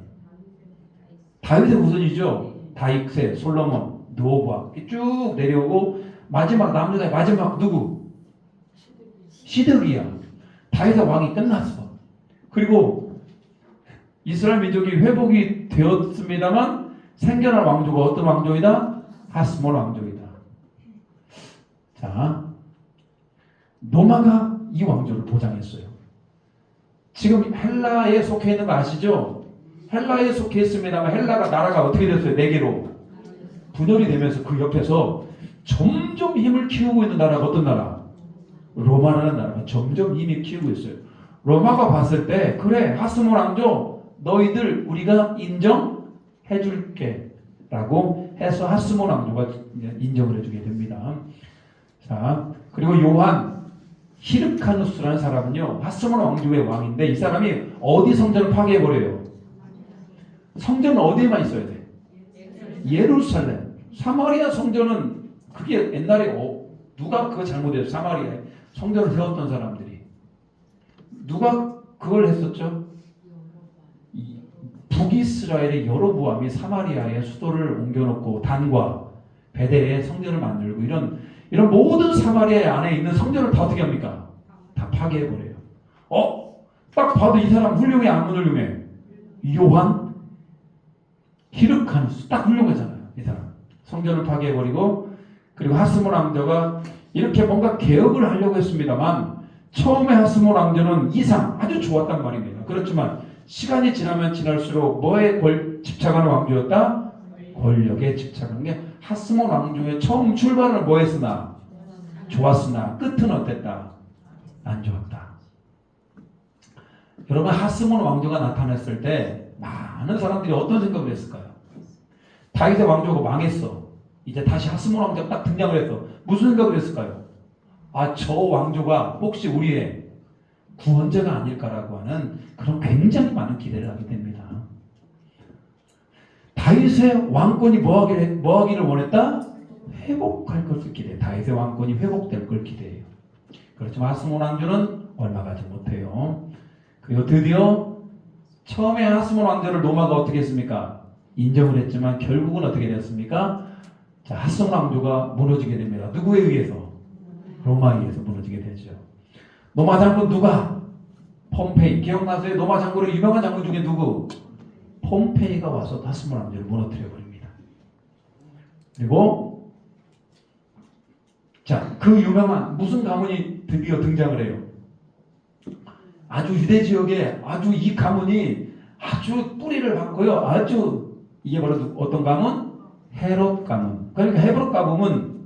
다윗의 후손이죠. 다윗의 솔로몬, 느호바 쭉 내려오고 마지막 남유다의 마지막 누구? 시드기야. 다윗의 왕이 끝났어. 그리고 이스라엘 민족이 회복이 되었습니다만 생겨날 왕조가 어떤 왕조이다? 하스몬 왕조이다. 자, 로마가 이 왕조를 보장했어요. 지금 헬라에 속해 있는 거 아시죠? 헬라에 속해 있습니다만 헬라가 나라가 어떻게 됐어요? 네 개로 분열이 되면서 그 옆에서 점점 힘을 키우고 있는 나라가 어떤 나라? 로마라는 나라가 점점 힘을 키우고 있어요. 로마가 봤을 때 그래 하스몬 왕조 너희들 우리가 인정해줄게 라고 해서 하스몬 왕조가 인정을 해주게 됩니다. 자, 그리고 요한 히르카누스라는 사람은요 하스몬 왕조의 왕인데 이 사람이 어디 성전을 파괴해버려요? 성전은 어디에만 있어야 돼? 예루살렘. 사마리아 성전은 그게 옛날에 누가 그거 잘못해서 사마리아에 성전을 세웠던 사람들이 누가 그걸 했었죠? 북이스라엘의 여로보암이 사마리아에 수도를 옮겨놓고 단과 베델에 성전을 만들고 이런 모든 사마리아 안에 있는 성전을 다 어떻게 합니까? 다 파괴해버려요. 딱 봐도 이 사람 훌륭해 안 훌륭해? 요한 히르카누스 딱 훌륭하잖아요. 이 사람 성전을 파괴해버리고 그리고 하스몬 왕조가 이렇게 뭔가 개혁을 하려고 했습니다만 처음에 하스몬 왕조는 아주 좋았단 말입니다. 그렇지만 시간이 지나면 지날수록 뭐에 집착하는 왕조였다? 권력에 집착하는 게 하스몬 왕조의 처음 출발은 뭐 했으나? 좋았으나 끝은 어땠다? 안 좋았다. 여러분 하스몬 왕조가 나타났을 때 많은 사람들이 어떤 생각을 했을까요? 다윗의 왕조가 망했어. 이제 다시 하스몬 왕조가 딱 등장을 했어. 무슨 생각을 했을까요? 저 왕조가 혹시 우리의 구원자가 아닐까라고 하는 그런 굉장히 많은 기대를 하게 됩니다. 다윗의 왕권이 뭐하기를 원했다? 회복할 것을 기대해. 다윗의 왕권이 회복될 걸 기대해요. 그렇지만 하스몬 왕조는 얼마 가지 못해요. 그리고 드디어 처음에 하스몬 왕조를 로마가 어떻게 했습니까? 인정을 했지만 결국은 어떻게 됐습니까? 자, 하스몬 왕조가 무너지게 됩니다. 누구에 의해서? 로마에 의해서 무너지게 되죠. 로마 장군 누가? 폼페이. 기억나세요? 로마 장군의 유명한 장군 중에 누구? 폼페이가 와서 하스몬 왕조를 무너뜨려 버립니다. 그리고 자, 그 유명한 무슨 가문이 드디어 등장을 해요. 아주 유대 지역에 아주 이 가문이 아주 뿌리를 받고요. 이게 바로 어떤 가문? 헤롯 가문. 그러니까 헤롯 가문은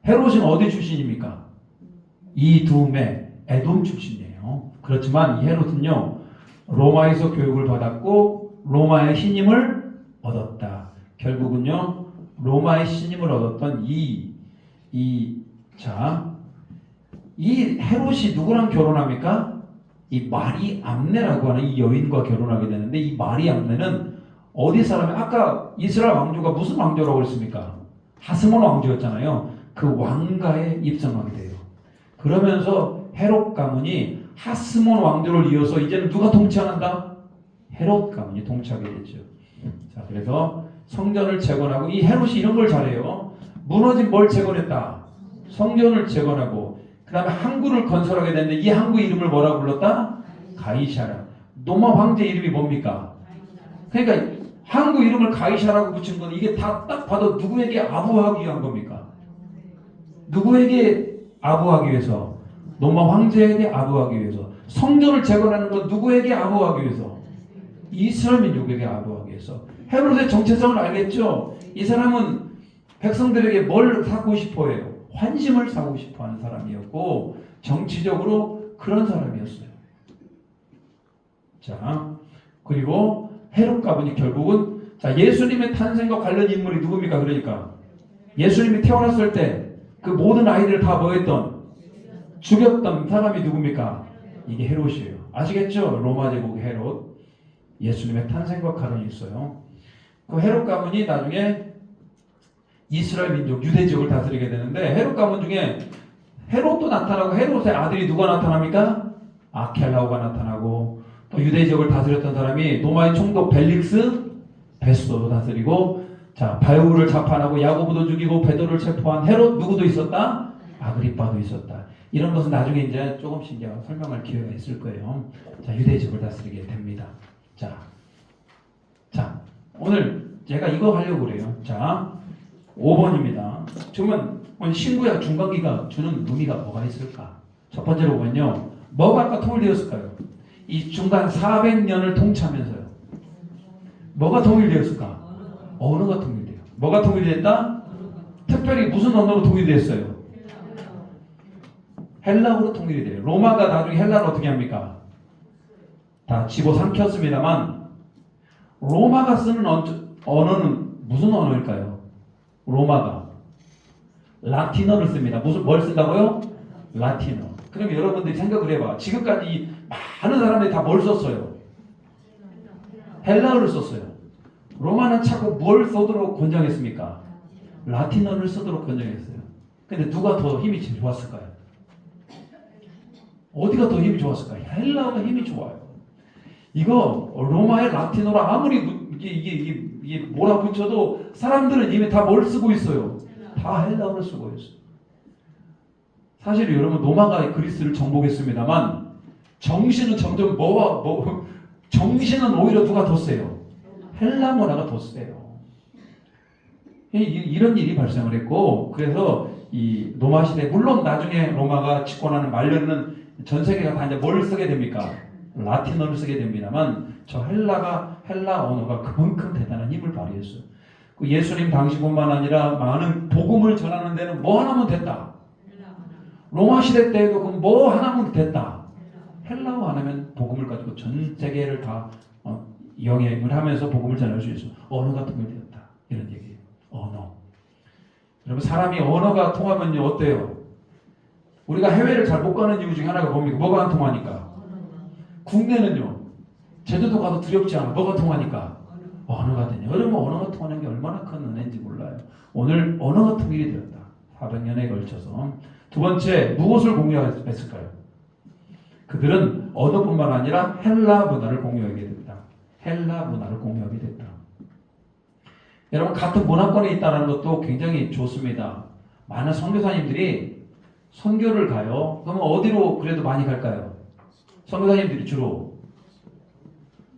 헤롯은 어디 출신입니까? 이두메 에돔 출신이에요. 그렇지만 이 헤롯은요 로마에서 교육을 받았고 로마의 신임을 얻었다. 결국은요 로마의 신임을 얻었던 이 헤롯이 누구랑 결혼합니까? 이 마리 암네라고 하는 이 여인과 결혼하게 되는데 이 마리 암네는 어디 사람이 아까 이스라엘 왕조가 무슨 왕조라고 했습니까? 하스몬 왕조였잖아요. 그 왕가에 입성하게 돼요. 그러면서 헤롯 가문이 하스몬 왕조를 이어서 이제는 누가 통치한다? 헤롯 가문이 통치하게 되죠. 자, 그래서 성전을 재건하고 이 헤롯이 이런 걸 잘해요. 무너진 뭘 재건했다? 성전을 재건하고 그 다음에 항구를 건설하게 됐는데 이 항구 이름을 뭐라고 불렀다? 가이샤라. 로마 황제 이름이 뭡니까? 그러니까 항구 이름을 가이샤라고 붙인 건 이게 다 딱 봐도 누구에게 아부하기 위한 겁니까? 누구에게 아부하기 위해서? 로마 황제에게 아부하기 위해서. 성전을 재건하는 건 누구에게 아부하기 위해서? 이스라엘 민족에게 아부하기 위해서. 헤롯의 정체성을 알겠죠? 이 사람은 백성들에게 뭘 사고 싶어 해요? 환심을 사고 싶어 하는 사람이었고 정치적으로 그런 사람이었어요. 자, 그리고 헤롯 가문이 결국은 자, 예수님의 탄생과 관련 인물이 누굽니까? 그러니까 예수님이 태어났을 때 그 모든 아이들을 다 뭐했던? 죽였던 사람이 누굽니까? 이게 헤롯이에요. 아시겠죠? 로마 제국 헤롯. 예수님의 탄생과 관련이 있어요. 그 헤롯 가문이 나중에 이스라엘 민족 유대 지역을 다스리게 되는데 헤롯 가문 중에 헤롯도 나타나고 헤롯의 아들이 누가 나타납니까? 아켈라오가 나타나고 또 유대 지역을 다스렸던 사람이 로마의 총독 벨릭스 베스도도 다스리고 자 바울을 자판하고 야고보도 죽이고 베드로를 체포한 헤롯 누구도 있었다? 아그리빠도 있었다. 이런 것은 나중에 이제 조금씩 이제 설명할 기회가 있을 거예요. 자 유대 지역을 다스리게 됩니다. 자 오늘 제가 이거 하려고 그래요. 자 5번입니다. 그러면 신구약 중간기가 주는 의미가 뭐가 있을까? 첫 번째로 보면요. 뭐가 아까 통일되었을까요? 이 중간 400년을 통치하면서요. 뭐가 통일되었을까? 언어가 통일돼요. 뭐가 통일됐다? 특별히 무슨 언어로 통일됐어요? 헬라어로 통일이 돼요. 로마가 나중에 헬라를 어떻게 합니까? 다 집어삼켰습니다만 로마가 쓰는 언어는 무슨 언어일까요? 로마가 라틴어를 씁니다. 뭘 쓴다고요? 라틴어. 그럼 여러분들이 생각을 해봐. 지금까지 많은 사람들이 다 뭘 썼어요? 헬라어를 썼어요. 로마는 자꾸 뭘 쓰도록 권장했습니까? 라틴어를 쓰도록 권장했어요. 근데 누가 더 힘이 좋았을까요? 어디가 더 힘이 좋았을까요? 헬라어가 힘이 좋아요. 이거 로마의 라틴어로 아무리 이게 몰아붙여도 사람들은 이미 다 뭘 쓰고 있어요? 다 헬라어를 쓰고 있어요. 사실 여러분 로마가 그리스를 정복했습니다만 정신은 점점 정신은 오히려 누가 더 세요? 헬라 문화가 더 세요. 이런 일이 발생을 했고 그래서 이 로마 시대 물론 나중에 로마가 집권하는 말년은 전 세계가 다 이제 뭘 쓰게 됩니까? 라틴어를 쓰게 됩니다만 저 헬라 언어가 그만큼 대단한 힘을 발휘했어요. 그 예수님 당시뿐만 아니라 많은 복음을 전하는 데는 뭐 하나면 됐다. 로마 시대 때에도 그럼 뭐 하나면 됐다. 헬라어 안 하면 복음을 가지고 전 세계를 다 영향을 하면서 복음을 전할 수 있어. 언어가 통일되었다. 이런 얘기예요. 언어. 여러분 사람이 언어가 통하면요 어때요? 우리가 해외를 잘 못 가는 이유 중에 하나가 뭡니까? 뭐가 안 통하니까. 국내는요. 제주도 가도 두렵지 않아. 뭐가 통하니까? 언어가 되냐. 여러분 언어가 통하는 게 얼마나 큰 은혜인지 몰라요. 오늘 언어가 통일이 되었다. 400년에 걸쳐서. 두 번째 무엇을 공유했을까요? 그들은 언어뿐만 아니라 헬라 문화를 공유하게 됐다. 헬라 문화를 공유하게 됐다. 여러분 같은 문화권에 있다는 것도 굉장히 좋습니다. 많은 선교사님들이 선교를 가요. 그러면 어디로 그래도 많이 갈까요? 선교사님들이 주로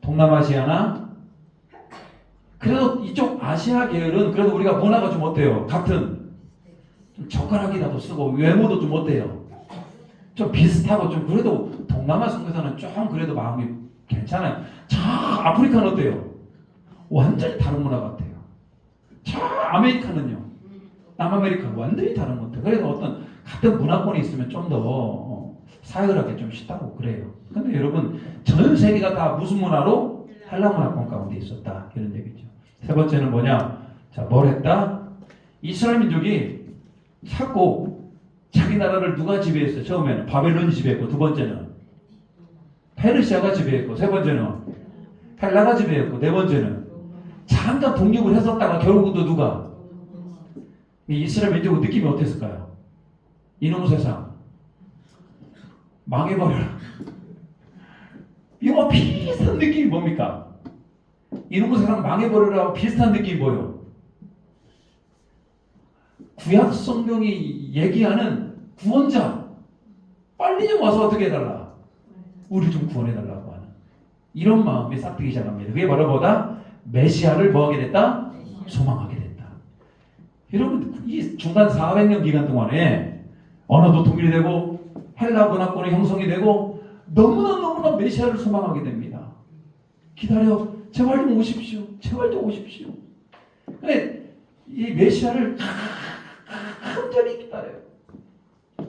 동남아시아나 그래도 이쪽 아시아 계열은 그래도 우리가 문화가 좀 어때요? 같은 좀 젓가락이라도 쓰고 외모도 좀 어때요? 좀 비슷하고 좀 그래도 동남아 선교사는 좀 그래도 마음이 괜찮아요. 자 아프리카는 어때요? 완전히 다른 문화 같아요. 자 아메리카는요. 남아메리카 완전히 다른 것 같아요. 그래서 어떤 같은 문화권에 있으면 좀 더 사역을 하기 좀 쉽다고 그래요. 근데 여러분 전 세계가 다 무슨 문화로? 헬라 문화권 가운데 있었다. 이런 얘기죠. 세 번째는 뭐냐? 자, 뭘 했다? 이스라엘 민족이 자꾸 자기 나라를 누가 지배했어요? 처음에는 바벨론이 지배했고 두 번째는 페르시아가 지배했고 세 번째는 헬라가 지배했고 네 번째는 잠깐 독립을 했었다가 결국은 누가? 이 이스라엘 민족의 느낌이 어땠을까요? 이놈 세상 망해버려라. 이거 비슷한 느낌이 뭡니까? 이놈 세상 망해버려라 비슷한 느낌이 뭐예요? 구약 성경이 얘기하는 구원자 빨리 좀 와서 어떻게 해달라? 우리 좀 구원해달라고 하는 이런 마음이 싹트기 시작합니다. 그게 바로 뭐다? 메시아를 뭐하게 됐다? 소망하게 됐다. 여러분 이 중간 400년 기간 동안에 언어도 통일되고 헬라 문화권이 형성이 되고 너무나 메시아를 소망하게 됩니다. 기다려, 제발 좀 오십시오. 제발 좀 오십시오. 근데 이 메시아를 간절히 기다려요.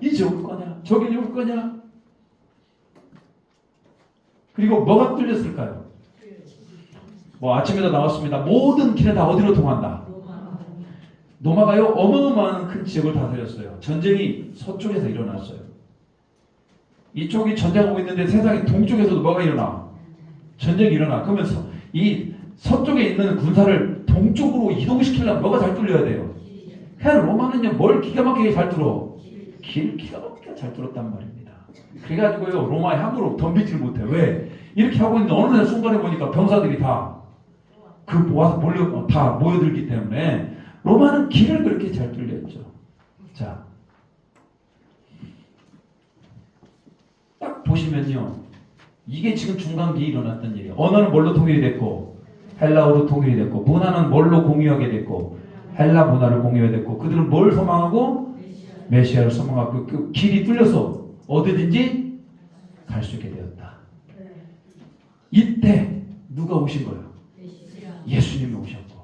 이제 올 거냐? 저기 올 거냐? 그리고 뭐가 뚫렸을까요? 뭐 아침에도 나왔습니다. 모든 길은 다 어디로 통한다? 노마가요, 어마어마한 큰 지역을 다스렸어요. 전쟁이 서쪽에서 일어났어요. 이쪽이 전쟁하고 있는데 세상의 동쪽에서도 뭐가 일어나? 전쟁이 일어나. 그러면서 이 서쪽에 있는 군사를 동쪽으로 이동시키려면 뭐가 잘 뚫려야 돼요? 그냥 로마는요, 뭘 기가 막히게 잘 뚫어? 길 기가 막히게 잘 뚫었단 말입니다. 그래가지고요, 로마에 함부로 덤비지를 못해요. 왜? 이렇게 하고 있는 어느 날 순간에 보니까 병사들이 다 다 모여들기 때문에 로마는 길을 그렇게 잘 뚫렸죠. 자, 딱 보시면요, 이게 지금 중간기에 일어났던 일이에요. 언어는 뭘로 통일이 됐고 헬라어로 통일이 됐고, 문화는 뭘로 공유하게 됐고 헬라 문화를 공유하게 됐고, 그들은 뭘 소망하고 메시아를 소망하고, 그 길이 뚫려서 어디든지 갈 수 있게 되었다. 이때 누가 오신 거예요? 예수님이 오셨고,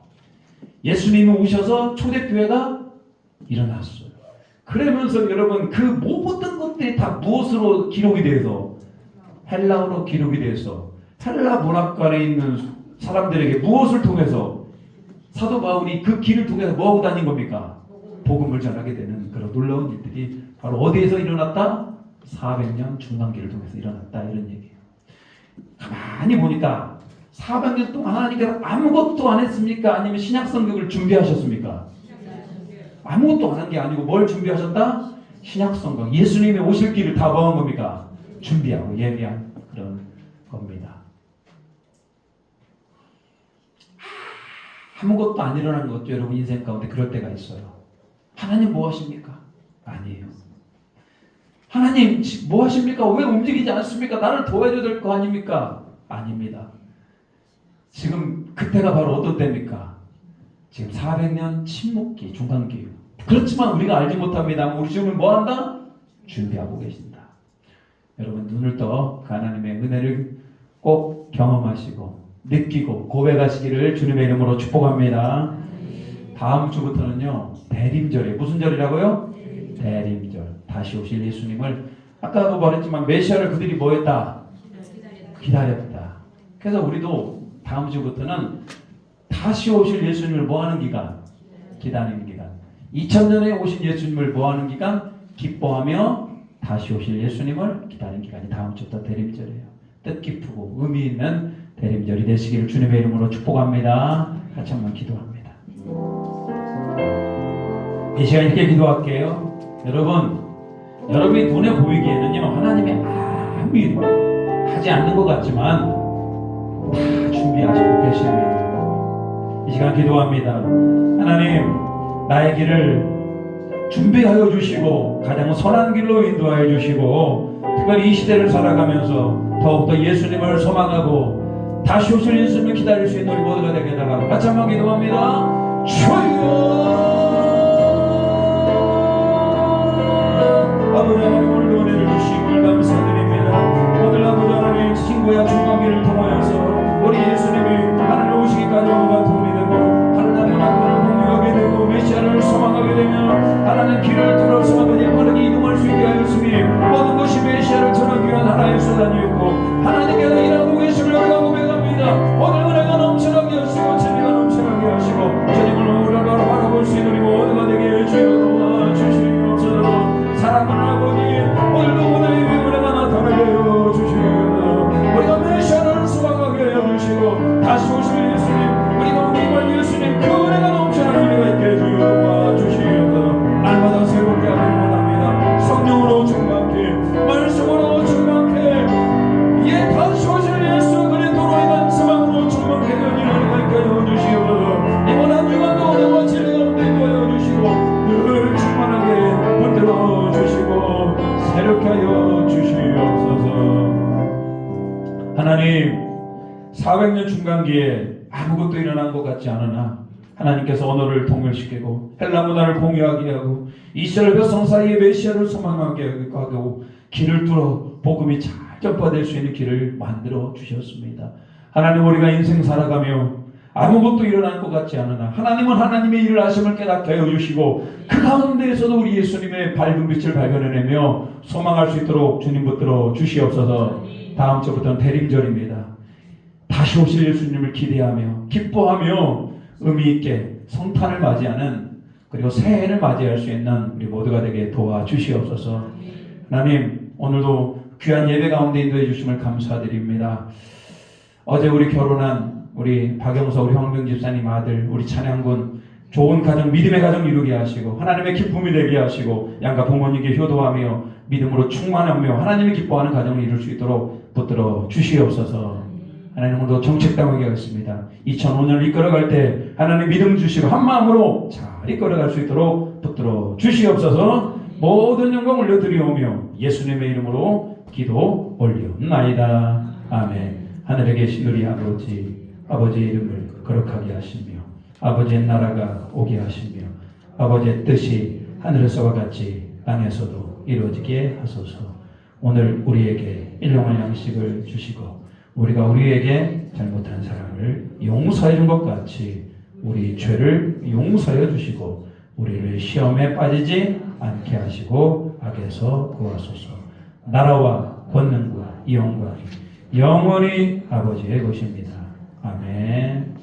예수님이 오셔서 초대교회가 일어났어요. 그러면서 여러분, 그 모든 것들이 다 무엇으로 기록이 돼서? 헬라어로 기록이 돼서 헬라 문화권에 있는 사람들에게 무엇을 통해서 사도 바울이 그 길을 통해서 뭐하고 다닌 겁니까? 복음을 전하게 되는 그런 놀라운 일들이 바로 어디에서 일어났다? 400년 중간기를 통해서 일어났다, 이런 얘기예요. 가만히 보니까 400년 동안 하나님께서 아무것도 안 했습니까? 아니면 신약성경을 준비하셨습니까? 아무것도 안 한 게 아니고 뭘 준비하셨다? 신약성경, 예수님의 오실 길을 다 뭐 한 겁니까? 준비하고 예비한 그런 겁니다. 아무것도 안 일어나는 것도 여러분 인생 가운데 그럴 때가 있어요. 하나님 뭐 하십니까? 아니에요. 하나님 뭐 하십니까? 왜 움직이지 않습니까? 나를 도와줘야 될 거 아닙니까? 아닙니다. 지금 그때가 바로 어떤 때입니까? 지금 400년 침묵기, 중간기예요. 그렇지만 우리가 알지 못합니다. 우리 지금 뭐 한다? 준비하고 계신다. 여러분, 눈을 떠 하나님의 은혜를 꼭 경험하시고 느끼고 고백하시기를 주님의 이름으로 축복합니다. 다음 주부터는요, 대림절이에요. 무슨 절이라고요? 대림절. 다시 오실 예수님을, 아까도 말했지만 메시아를 그들이 뭐 했다? 기다렸다. 그래서 우리도 다음 주부터는 다시 오실 예수님을 뭐 하는 기간? 기다리는 기간. 2000년에 오신 예수님을 뭐 하는 기간? 기뻐하며 다시 오실 예수님을 기다리는 기간이 다음 주부터 대림절이에요. 뜻깊고 의미 있는 대림절이 되시기를 주님의 이름으로 축복합니다. 같이 한번 기도합니다. 이 시간 이렇게 기도할게요. 여러분이 눈에 보이기에는요, 하나님이 아무 일 하지 않는 것 같지만 다 준비하시고 계십니다. 이 시간 기도합니다. 하나님, 나의 길을 준비하여 주시고 가장 선한 길로 인도하여 주시고, 특별히 이 시대를 살아가면서 더욱더 예수님을 소망하고 다시 오실 예수님을 기다릴 수 있는 우리 모두가 되게 해달라고 같이 한번 기도합니다. 주여, 아버지 하나님, 오늘도 은혜를 주시고 감사드립니다. 오늘 아버지 하나님, 신고야 중간기를 통하여서 우리 예수님이 하늘에 오시기까지 오가 돈이 되고 하나님 앞으로 공유하게 되고 메시아를 소망하게 되면 하나님 길을 뚫어서 아버지 빠르게 이동할 수 있게 하였으니 모든 것이 메시아를 전하기 위한 하나의 수단이었고 하나님께서 일하고 계심을 우리가 고백합니다. 오늘 은혜가 넘쳐나게 하시고 진리가 넘쳐나게 하시고 주님을 우리가 바라볼 수 있는 우리 모두가 되게 해주여 도와주시옵소서. 사랑하는 아버지, 오늘도 오늘의 은혜가 나타나게 하여 주시옵소서. 우리가 메시아를 소망하게 하여 주시고 다시 오실 예수님, 우리가 믿는 예수님, 그 은혜가 넘쳐나는 우리가 있게 해주여 도와주시옵소서. 날마다 새롭게 하기를 원합니다. 성령으로 충만케, 말씀으로 충만케, 다시 오실 예수 그리스도로 인한 소망으로 충만케 되는 우리가 있게 하여 주시옵소서. 이번 한 주간도 은혜와 진리 가운데 인도하여 주시고 늘 충만하게 붙들어 주시고 새롭게 하여 주시옵소서. 하나님, 400년 중간기에 아무것도 일어난 것 같지 않으나 하나님께서 언어를 통일시키고 헬라 문화를 공유하게 하고 이스라엘 백성 사이에 메시아를 소망하게 하고 길을 뚫어 복음이 잘 전파될 수 있는 길을 만들어 주셨습니다. 하나님, 우리가 인생 살아가며 아무것도 일어날 것 같지 않으나 하나님은 하나님의 일을 하심을 깨닫게 하여 주시고 그 가운데에서도 우리 예수님의 밝은 빛을 발견해내며 소망할 수 있도록 주님 붙들어 주시옵소서. 다음 주부터는 대림절입니다. 다시 오실 예수님을 기대하며 기뻐하며 의미있게 성탄을 맞이하는, 그리고 새해를 맞이할 수 있는 우리 모두가 되게 도와주시옵소서. 하나님, 오늘도 귀한 예배 가운데 인도해 주심을 감사드립니다. 어제 우리 결혼한 우리 박영서 우리 황병 집사님 아들 우리 찬양군 좋은 가정, 믿음의 가정 이루게 하시고 하나님의 기쁨이 되게 하시고 양가 부모님께 효도하며 믿음으로 충만하며 하나님이 기뻐하는 가정을 이룰 수 있도록 붙들어 주시옵소서. 하나님, 오늘도 정책당하게 하겠습니다. 2005년을 이끌어갈 때 하나님 믿음 주시고 한마음으로 잘 이끌어갈 수 있도록 붙들어 주시옵소서. 모든 영광 올려드리오며 예수님의 이름으로 기도 올려옵나이다. 아멘. 하늘에 계신 우리 아버지의 이름을 거룩하게 하시며 아버지의 나라가 오게 하시며 아버지의 뜻이 하늘에서와 같이 땅에서도 이루어지게 하소서. 오늘 우리에게 일용할 양식을 주시고 우리가 우리에게 잘못한 사람을 용서해 준 것 같이 우리 죄를 용서해 주시고 우리를 시험에 빠지지 않게 하시고 악에서 구하소서. 나라와 권능과 영광이 영원히 아버지의 것입니다. 아멘.